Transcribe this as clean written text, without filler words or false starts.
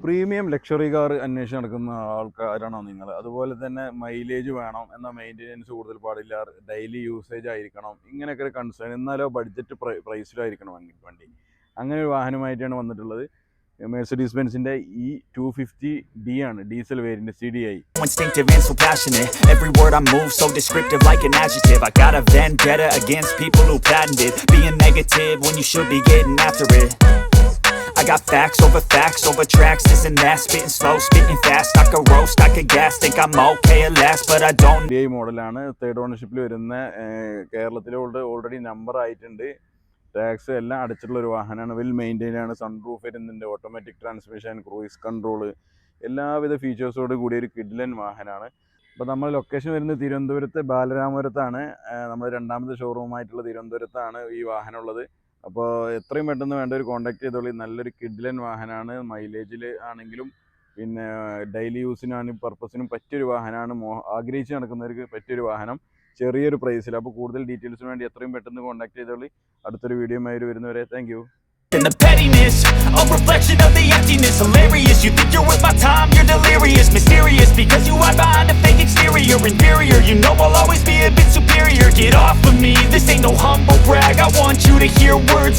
Premium luxury car അന്വേഷിച്ച് നടക്കുന്ന ആൾക്കാരാണോ നിങ്ങൾ? അതുപോലെ തന്നെ മൈലേജ് വേണം, എന്നാൽ മെയിൻ്റെനൻസ് കൂടുതൽ പാടില്ല, ഡെയിലി യൂസേജ് ആയിരിക്കണം, ഇങ്ങനെയൊക്കെ ഒരു കൺസേൺ. എന്നാലോ ബഡ്ജറ്റ് പ്രൈസിലായിരിക്കണം വണ്ടി. അങ്ങനെ ഒരു വാഹനമായിട്ടാണ് വന്നിട്ടുള്ളത്. മെഴ്സിഡീസ് ബെൻസിൻ്റെ E250D ആണ്, diesel variant CDI. Instinctive and so passionate. Every word I move so descriptive like an adjective. I got a vendetta against people who patented being negative when you should be getting after it. I got facts over tracks, this and that, spitting slow, spitting fast. I could roast, I could gas, think I'm okay at last, but I don't. CDI മോഡലാണ്, third ഓണർഷിപ്പിൽ വരുന്ന, കേരളത്തിൽ already number ആയിട്ടുണ്ട്. Tax എല്ലാം അടച്ചിട്ടുള്ള ഒരു വാഹനമാണ്. Well maintain ആണ്. Sunroof വരുന്നുണ്ട്, automatic transmission, cruise control, എല്ലാവിധ ഫീച്ചേഴ്സോട് കൂടിയ ഒരു കിഡിലൻ വാഹനമാണ്. അപ്പോൾ നമ്മൾ ലൊക്കേഷൻ വരുന്നത് തിരുവനന്തപുരത്ത് ബാലരാമപുരത്താണ്. നമ്മുടെ രണ്ടാമത്തെ ഷോറൂമായിട്ടുള്ള തിരുവനന്തപുരത്താണ് ഈ വാഹനം ഉള്ളത്. അപ്പോൾ എത്രയും പെട്ടെന്ന് വേണ്ട ഒരു കോൺടാക്ട് ചെയ്തോളി. നല്ലൊരു കിഡിലൻ വാഹനമാണ്. മൈലേജിൽ ആണെങ്കിലും പിന്നെ ഡെയിലി യൂസിനും പർപ്പസിനും പറ്റിയൊരു വാഹനമാണ്. ആഗ്രഹിച്ച് നടക്കുന്നവർക്ക് പറ്റിയൊരു വാഹനം ചെറിയൊരു പ്രൈസിൽ. അപ്പോൾ കൂടുതൽ ഡീറ്റെയിൽസിന് വേണ്ടി എത്രയും പെട്ടെന്ന് കോൺടാക്ട് ചെയ്തോളി. അടുത്തൊരു വീഡിയോയുമായി വരുന്നവരെ thank you. And the pettiness, a reflection of the emptiness. Hilarious, you think you're worth my time, you're delirious. Mysterious, because you hide behind a fake exterior. Inferior, you know I'll always be a bit superior. Get off of me, this ain't no humble brag. I want you to hear words